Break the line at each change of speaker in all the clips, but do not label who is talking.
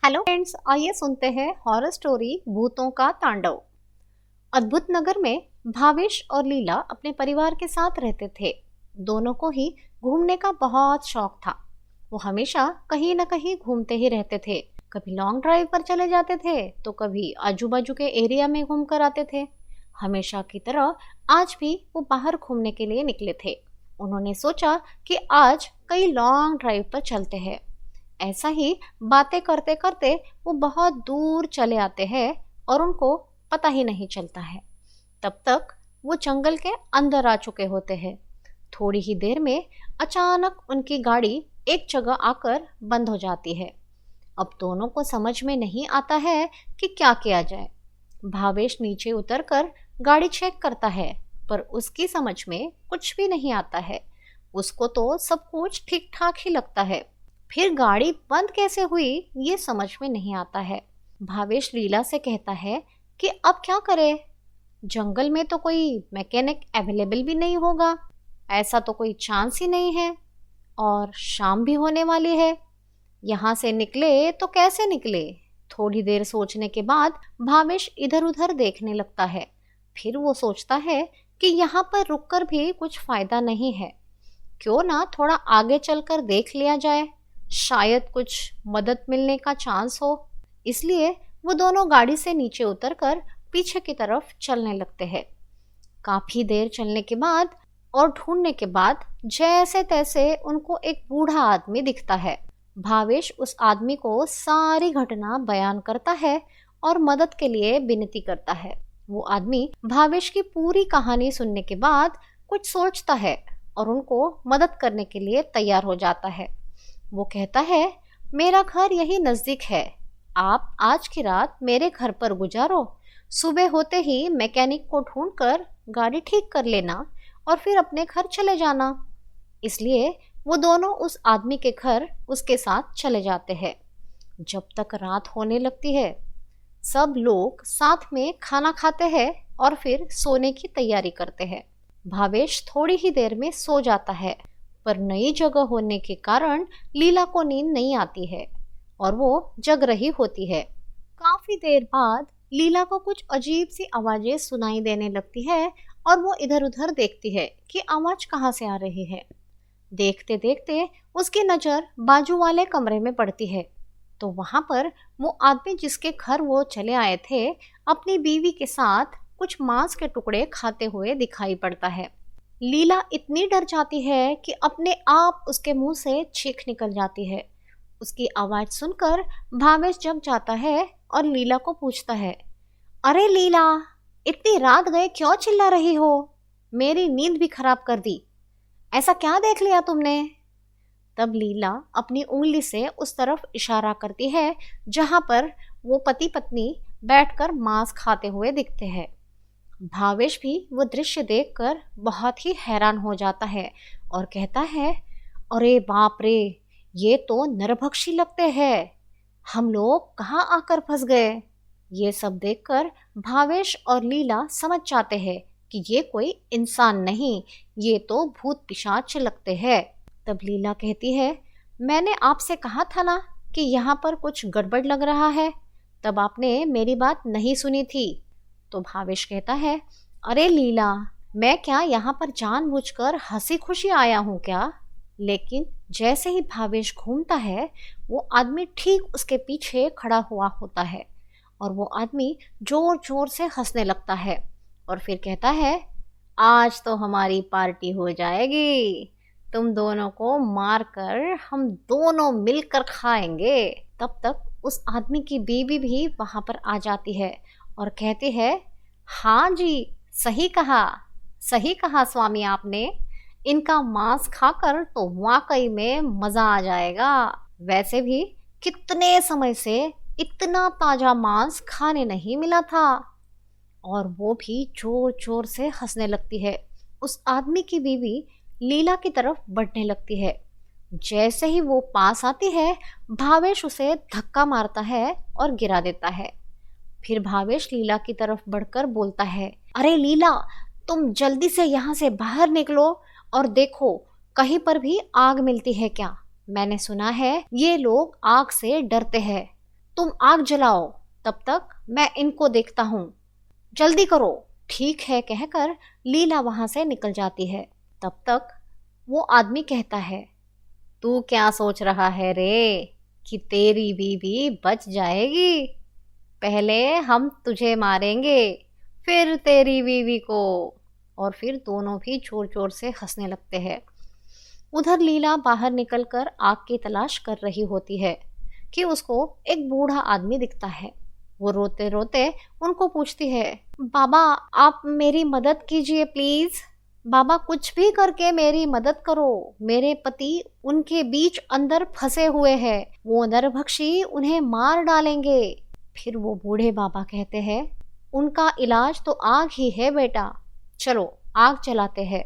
Hello friends, आइए सुनते हैं हॉरर स्टोरी भूतों का तांडव। अद्भुत नगर में भावेश और लीला अपने परिवार के साथ रहते थे। दोनों को ही घूमने का बहुत शौक था। वो हमेशा कहीं न कहीं घूमते ही रहते थे। कभी लॉन्ग ड्राइव पर चले जाते थे तो कभी आजू बाजू के एरिया में घूम कर आते थे। हमेशा की तरह आज भी वो बाहर घूमने के लिए निकले थे। उन्होंने सोचा कि आज कई लॉन्ग ड्राइव पर चलते हैं। ऐसा ही बातें करते करते वो बहुत दूर चले आते हैं और उनको पता ही नहीं चलता है। तब तक वो जंगल के अंदर आ चुके होते हैं। थोड़ी ही देर में अचानक उनकी गाड़ी एक जगह आकर बंद हो जाती है। अब दोनों को समझ में नहीं आता है कि क्या किया जाए। भावेश नीचे उतरकर गाड़ी चेक करता है, पर उसकी समझ में कुछ भी नहीं आता है। उसको तो सब कुछ ठीक ठाक ही लगता है, फिर गाड़ी बंद कैसे हुई ये समझ में नहीं आता है। भावेश लीला से कहता है कि अब क्या करे, जंगल में तो कोई मैकेनिक अवेलेबल भी नहीं होगा, ऐसा तो कोई चांस ही नहीं है, और शाम भी होने वाली है। यहाँ से निकले तो कैसे निकले। थोड़ी देर सोचने के बाद भावेश इधर उधर देखने लगता है। फिर वो सोचता है कि यहाँ पर रुककर भी कुछ फायदा नहीं है, क्यों ना थोड़ा आगे चलकर देख लिया जाए, शायद कुछ मदद मिलने का चांस हो। इसलिए वो दोनों गाड़ी से नीचे उतरकर पीछे की तरफ चलने लगते हैं। काफी देर चलने के बाद और ढूंढने के बाद जैसे तैसे उनको एक बूढ़ा आदमी दिखता है। भावेश उस आदमी को सारी घटना बयान करता है और मदद के लिए विनती करता है। वो आदमी भावेश की पूरी कहानी सुनने के बाद कुछ सोचता है और उनको मदद करने के लिए तैयार हो जाता है। वो कहता है, मेरा घर यही नज़दीक है, आप आज की रात मेरे घर पर गुजारो। सुबह होते ही मैकेनिक को ढूंढकर गाड़ी ठीक कर लेना और फिर अपने घर चले जाना। इसलिए वो दोनों उस आदमी के घर उसके साथ चले जाते हैं। जब तक रात होने लगती है, सब लोग साथ में खाना खाते हैं और फिर सोने की तैयारी करते हैं। भावेश थोड़ी ही देर में सो जाता है, पर नई जगह होने के कारण लीला को नींद नहीं आती है और वो जग रही होती है। काफी देर बाद लीला को कुछ अजीब सी आवाजें सुनाई देने लगती है और वो इधर उधर देखती है कि आवाज कहाँ से आ रही है। देखते देखते उसकी नजर बाजू वाले कमरे में पड़ती है, तो वहां पर वो आदमी जिसके घर वो चले आए थे अपनी बीवी के साथ कुछ मांस के टुकड़े खाते हुए दिखाई पड़ता है। लीला इतनी डर जाती है कि अपने आप उसके मुंह से चीख निकल जाती है। उसकी आवाज सुनकर भावेश जग जाता है और लीला को पूछता है, अरे लीला, इतनी रात गए क्यों चिल्ला रही हो, मेरी नींद भी खराब कर दी, ऐसा क्या देख लिया तुमने। तब लीला अपनी उंगली से उस तरफ इशारा करती है जहां पर वो पति पत्नी बैठकर मांस खाते हुए दिखते हैं। भावेश भी वो दृश्य देखकर बहुत ही हैरान हो जाता है और कहता है, अरे बाप रे, ये तो नरभक्षी लगते हैं, हम लोग कहाँ आकर फंस गए। ये सब देखकर भावेश और लीला समझ जाते हैं कि ये कोई इंसान नहीं, ये तो भूत पिशाच लगते हैं। तब लीला कहती है, मैंने आपसे कहा था ना कि यहाँ पर कुछ गड़बड़ लग रहा है, तब आपने मेरी बात नहीं सुनी थी। तो भावेश कहता है, अरे लीला, मैं क्या यहाँ पर जानबूझकर हंसी खुशी आया हूँ क्या। लेकिन जैसे ही भावेश घूमता है, वो आदमी ठीक उसके पीछे खड़ा हुआ होता है और वो आदमी जोर जोर से हंसने लगता है और फिर कहता है, आज तो हमारी पार्टी हो जाएगी, तुम दोनों को मारकर हम दोनों मिलकर खाएंगे। तब तक उस आदमी की बीवी भी वहां पर आ जाती है और कहती है, हाँ जी, सही कहा स्वामी आपने, इनका मांस खाकर तो वाकई में मजा आ जाएगा। वैसे भी कितने समय से इतना ताजा मांस खाने नहीं मिला था। और वो भी जोर जोर से हंसने लगती है। उस आदमी की बीवी लीला की तरफ बढ़ने लगती है। जैसे ही वो पास आती है, भावेश उसे धक्का मारता है और गिरा देता है। फिर भावेश लीला की तरफ बढ़कर बोलता है, अरे लीला, तुम जल्दी से यहाँ से बाहर निकलो और देखो कहीं पर भी आग मिलती है क्या। मैंने सुना है ये लोग आग से डरते हैं, तुम आग जलाओ, तब तक मैं इनको देखता हूँ, जल्दी करो। ठीक है कहकर लीला वहां से निकल जाती है। तब तक वो आदमी कहता है, तू क्या सोच रहा है रे कि तेरी बीवी बच जाएगी? पहले हम तुझे मारेंगे, फिर तेरी बीवी को। और फिर दोनों भी जोर जोर से हंसने लगते हैं। उधर लीला बाहर निकलकर आग की तलाश कर रही होती है कि उसको एक बूढ़ा आदमी दिखता है। वो रोते रोते उनको पूछती है, बाबा आप मेरी मदद कीजिए प्लीज। बाबा कुछ भी करके मेरी मदद करो, मेरे पति उनके बीच अंदर फंसे हुए हैं, वो नरभक्षी उन्हें मार डालेंगे। फिर वो बूढ़े बाबा कहते हैं, उनका इलाज तो आग ही है बेटा, चलो आग जलाते हैं।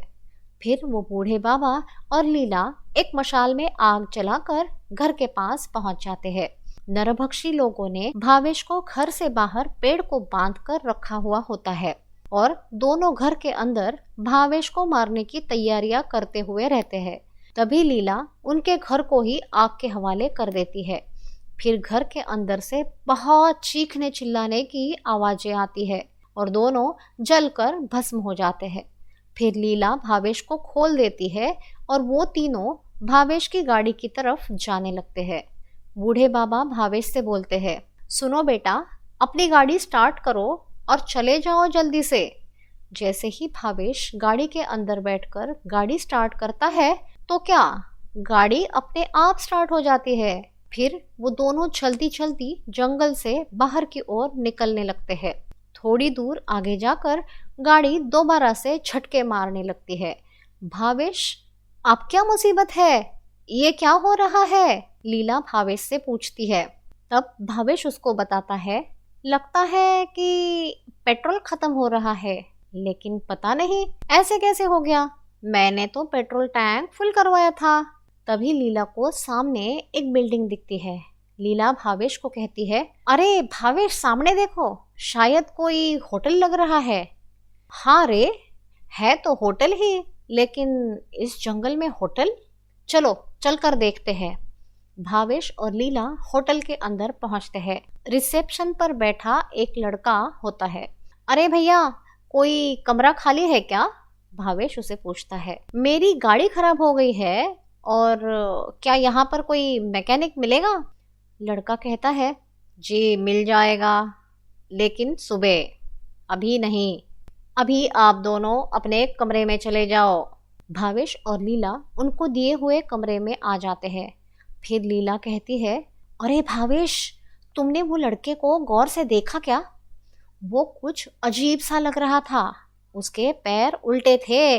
फिर वो बूढ़े बाबा और लीला एक मशाल में आग जलाकर घर के पास पहुंच जाते हैं। नरभक्षी लोगों ने भावेश को घर से बाहर पेड़ को बांधकर रखा हुआ होता है और दोनों घर के अंदर भावेश को मारने की तैयारियां करते हुए रहते हैं। तभी लीला उनके घर को ही आग के हवाले कर देती है। फिर घर के अंदर से बहुत चीखने चिल्लाने की आवाजें आती है और दोनों जलकर भस्म हो जाते हैं। फिर लीला भावेश को खोल देती है और वो तीनों भावेश की गाड़ी की तरफ जाने लगते हैं। बूढ़े बाबा भावेश से बोलते हैं, सुनो बेटा, अपनी गाड़ी स्टार्ट करो और चले जाओ जल्दी से। जैसे ही भावेश गाड़ी के अंदर बैठकर गाड़ी स्टार्ट करता है तो क्या, गाड़ी अपने आप स्टार्ट हो जाती है। फिर वो दोनों चलती चलती जंगल से बाहर की ओर निकलने लगते हैं। थोड़ी दूर आगे जाकर गाड़ी दोबारा से झटके मारने लगती है। भावेश, अब क्या मुसीबत है, ये क्या हो रहा है? लीला भावेश से पूछती है। तब भावेश उसको बताता है, लगता है कि पेट्रोल खत्म हो रहा है, लेकिन पता नहीं ऐसे कैसे हो गया, मैंने तो पेट्रोल टैंक फुल करवाया था। तभी लीला को सामने एक बिल्डिंग दिखती है। लीला भावेश को कहती है, अरे भावेश सामने देखो, शायद कोई होटल लग रहा है। हाँ रे, है तो होटल ही, लेकिन इस जंगल में होटल, चलो चलकर देखते हैं। भावेश और लीला होटल के अंदर पहुंचते हैं। रिसेप्शन पर बैठा एक लड़का होता है। अरे भैया, कोई कमरा खाली है क्या? भावेश उसे पूछता है। मेरी गाड़ी खराब हो गई है और क्या यहाँ पर कोई मैकेनिक मिलेगा? लड़का कहता है, जी मिल जाएगा, लेकिन सुबह, अभी नहीं, अभी आप दोनों अपने कमरे में चले जाओ। भावेश और लीला उनको दिए हुए कमरे में आ जाते हैं। फिर लीला कहती है, अरे भावेश, तुमने वो लड़के को गौर से देखा क्या? वो कुछ अजीब सा लग रहा था, उसके पैर उल्टे थे।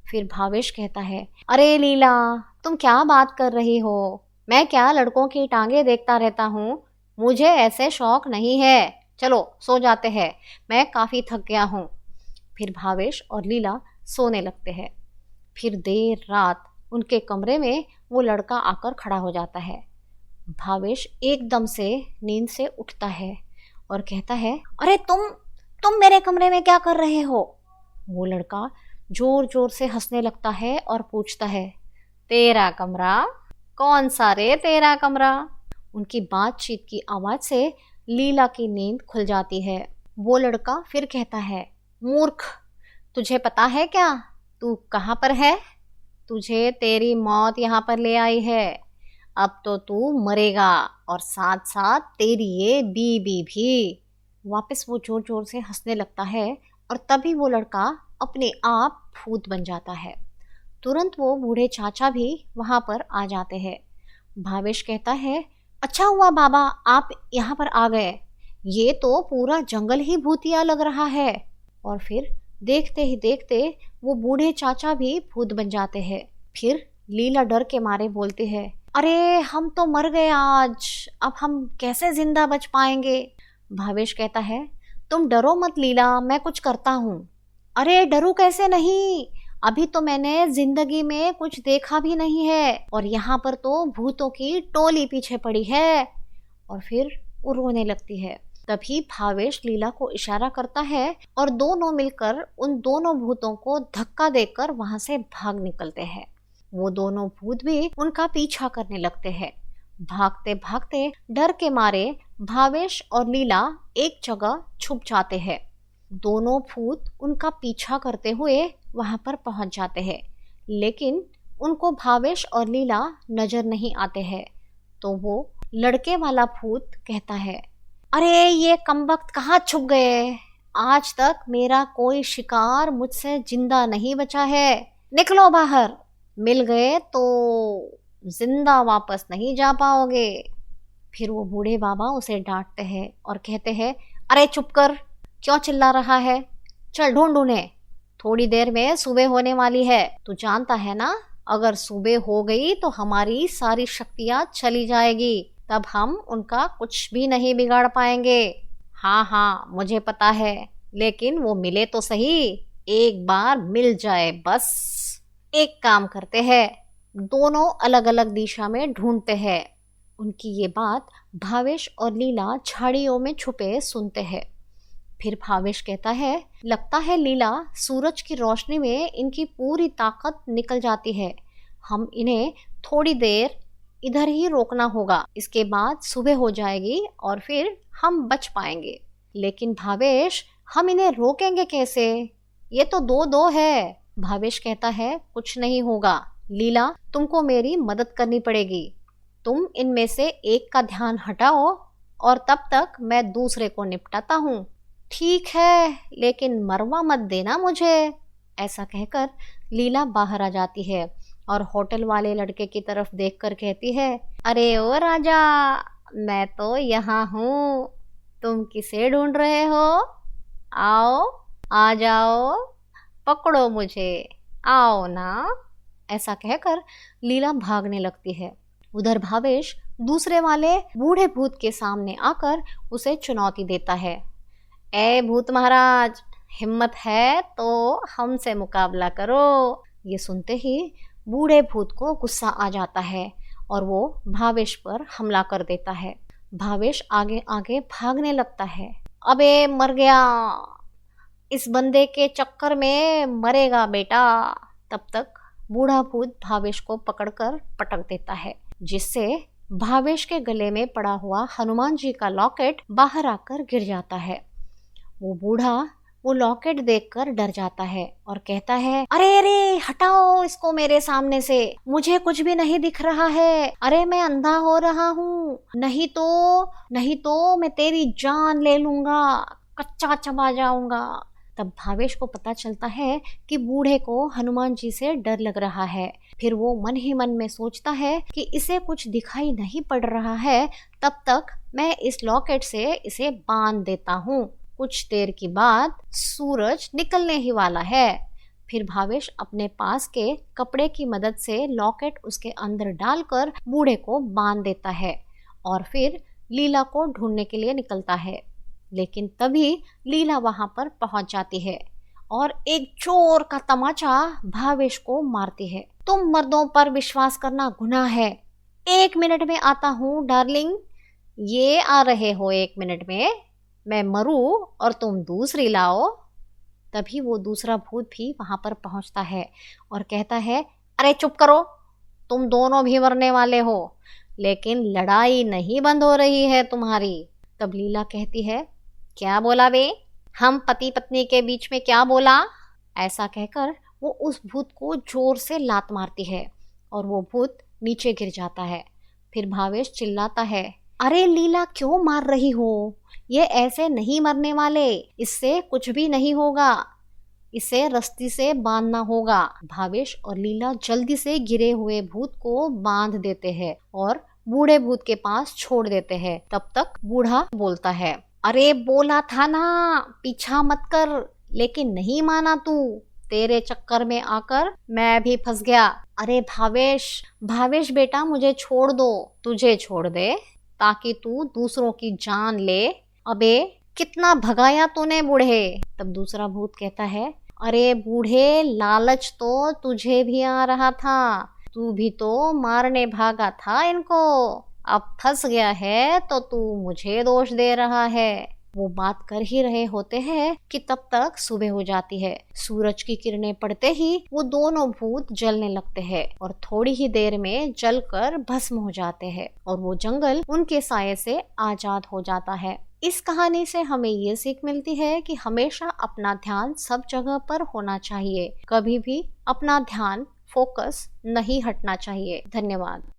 फिर भावेश कहता है, अरे लीला, तुम क्या बात कर रही हो? मैं क्या लड़कों की टांगे देखता रहता हूँ? मुझे ऐसे शौक नहीं है, चलो सो जाते हैं, मैं काफ़ी थक गया हूँ। फिर भावेश और लीला सोने लगते हैं। फिर देर रात उनके कमरे में वो लड़का आकर खड़ा हो जाता है। भावेश एकदम से नींद से उठता है और कहता है, अरे तुम मेरे कमरे में क्या कर रहे हो? वो लड़का जोर जोर से हंसने लगता है और पूछता है, तेरा कमरा? कौन सा रे तेरा कमरा? उनकी बातचीत की आवाज से लीला की नींद खुल जाती है। वो लड़का फिर कहता है, मूर्ख, तुझे पता है क्या तू कहाँ पर है? तुझे तेरी मौत यहाँ पर ले आई है, अब तो तू मरेगा और साथ साथ तेरी ये बीबी भी। वापस वो जोर जोर से हंसने लगता है और तभी वो लड़का अपने आप भूत बन जाता है। तुरंत वो बूढ़े चाचा भी वहाँ पर आ जाते हैं। भावेश कहता है, अच्छा हुआ बाबा आप यहाँ पर आ गए, ये तो पूरा जंगल ही भूतिया लग रहा है। और फिर देखते ही देखते वो बूढ़े चाचा भी भूत बन जाते हैं। फिर लीला डर के मारे बोलती है, अरे हम तो मर गए आज, अब हम कैसे जिंदा बच पाएंगे? भावेश कहता है, तुम डरो मत लीला, मैं कुछ करता हूँ। अरे डरू कैसे नहीं, अभी तो मैंने जिंदगी में कुछ देखा भी नहीं है और यहाँ पर तो भूतों की टोली पीछे पड़ी है। और फिर वो रोने लगती है। तभी भावेश लीला को इशारा करता है और दोनों मिलकर उन दोनों भूतों को धक्का देकर वहां से भाग निकलते हैं। वो दोनों भूत भी उनका पीछा करने लगते हैं। भागते भागते डर के मारे भावेश और लीला एक जगह छुप जाते हैं। दोनों भूत उनका पीछा करते हुए वहां पर पहुंच जाते हैं, लेकिन उनको भावेश और लीला नजर नहीं आते हैं। तो वो लड़के वाला भूत कहता है, अरे ये कमबख्त कहाँ छुप गए? आज तक मेरा कोई शिकार मुझसे जिंदा नहीं बचा है। निकलो बाहर, मिल गए तो जिंदा वापस नहीं जा पाओगे। फिर वो बूढ़े बाबा उसे डांटते हैं और कहते हैं, अरे चुप कर, क्यों चिल्ला रहा है? चल ढूंढ उन्हें, थोड़ी देर में सुबह होने वाली है। तू जानता है ना, अगर सुबह हो गई तो हमारी सारी शक्तियां चली जाएगी, तब हम उनका कुछ भी नहीं बिगाड़ पाएंगे। हाँ हाँ मुझे पता है, लेकिन वो मिले तो सही, एक बार मिल जाए बस। एक काम करते हैं, दोनों अलग अलग दिशा में ढूंढते हैं। उनकी ये बात भावेश और लीला झाड़ियों में छुपे सुनते हैं। फिर भावेश कहता है, लगता है लीला, सूरज की रोशनी में इनकी पूरी ताकत निकल जाती है। हम इन्हें थोड़ी देर इधर ही रोकना होगा, इसके बाद सुबह हो जाएगी और फिर हम बच पाएंगे। लेकिन भावेश, हम इन्हें रोकेंगे कैसे? ये तो दो दो है। भावेश कहता है, कुछ नहीं होगा लीला, तुमको मेरी मदद करनी पड़ेगी। तुम इनमें से एक का ध्यान हटाओ और तब तक मैं दूसरे को निपटाता हूँ। ठीक है, लेकिन मरवा मत देना मुझे। ऐसा कहकर लीला बाहर आ जाती है और होटल वाले लड़के की तरफ देखकर कहती है, अरे ओ राजा, मैं तो यहाँ हूँ, तुम किसे ढूंढ रहे हो? आओ, आ जाओ, पकड़ो मुझे, आओ ना। ऐसा कहकर लीला भागने लगती है। उधर भावेश दूसरे वाले बूढ़े भूत के सामने आकर उसे चुनौती देता है, ए भूत महाराज, हिम्मत है तो हमसे मुकाबला करो। ये सुनते ही बूढ़े भूत को गुस्सा आ जाता है और वो भावेश पर हमला कर देता है। भावेश आगे आगे भागने लगता है। अबे मर गया, इस बंदे के चक्कर में मरेगा बेटा। तब तक बूढ़ा भूत भावेश को पकड़कर पटक देता है, जिससे भावेश के गले में पड़ा हुआ हनुमान जी का लॉकेट बाहर आकर गिर जाता है। वो बूढ़ा वो लॉकेट देखकर डर जाता है और कहता है, अरे अरे हटाओ इसको मेरे सामने से, मुझे कुछ भी नहीं दिख रहा है। अरे मैं अंधा हो रहा हूँ, नहीं तो मैं तेरी जान ले लूंगा, कच्चा चबा जाऊंगा। तब भावेश को पता चलता है कि बूढ़े को हनुमान जी से डर लग रहा है। फिर वो मन ही मन में सोचता है कि इसे कुछ दिखाई नहीं पड़ रहा है, तब तक मैं इस लॉकेट से इसे बांध देता हूँ। कुछ देर के बाद सूरज निकलने ही वाला है। फिर भावेश अपने पास के कपड़े की मदद से लॉकेट उसके अंदर डालकर बूढ़े को बांध देता है और फिर लीला को ढूंढने के लिए निकलता है। लेकिन तभी लीला वहां पर पहुंच जाती है और एक जोर का तमाचा भावेश को मारती है। तुम मर्दों पर विश्वास करना गुनाह है। 1 मिनट में आता हूँ डार्लिंग। ये आ रहे हो 1 मिनट में, मैं मरूं और तुम दूसरी लाओ। तभी वो दूसरा भूत भी वहां पर पहुंचता है और कहता है, अरे चुप करो, तुम दोनों भी मरने वाले हो, लेकिन लड़ाई नहीं बंद हो रही है तुम्हारी। तब लीला कहती है, क्या बोला बे? हम पति पत्नी के बीच में क्या बोला? ऐसा कहकर वो उस भूत को जोर से लात मारती है और वो भूत नीचे गिर जाता है। फिर भावेश चिल्लाता है, अरे लीला क्यों मार रही हो? ये ऐसे नहीं मरने वाले, इससे कुछ भी नहीं होगा, इसे रस्सी से बांधना होगा। भावेश और लीला जल्दी से गिरे हुए भूत को बांध देते हैं और बूढ़े भूत के पास छोड़ देते हैं। तब तक बूढ़ा बोलता है, अरे बोला था ना पीछा मत कर, लेकिन नहीं माना तू। तेरे चक्कर में आकर मैं भी फंस गया। अरे भावेश बेटा, मुझे छोड़ दो। तुझे छोड़ दे ताकि तू दूसरों की जान ले। अबे कितना भगाया तूने बूढ़े। तब दूसरा भूत कहता है, अरे बूढ़े, लालच तो तुझे भी आ रहा था, तू भी तो मारने भागा था इनको, अब फंस गया है तो तू मुझे दोष दे रहा है। वो बात कर ही रहे होते हैं कि तब तक सुबह हो जाती है। सूरज की किरणें पड़ते ही वो दोनों भूत जलने लगते हैं और थोड़ी ही देर में जलकर भस्म हो जाते हैं और वो जंगल उनके साये से आजाद हो जाता है। इस कहानी से हमें ये सीख मिलती है कि हमेशा अपना ध्यान सब जगह पर होना चाहिए, कभी भी अपना ध्यान फोकस नहीं हटना चाहिए। धन्यवाद।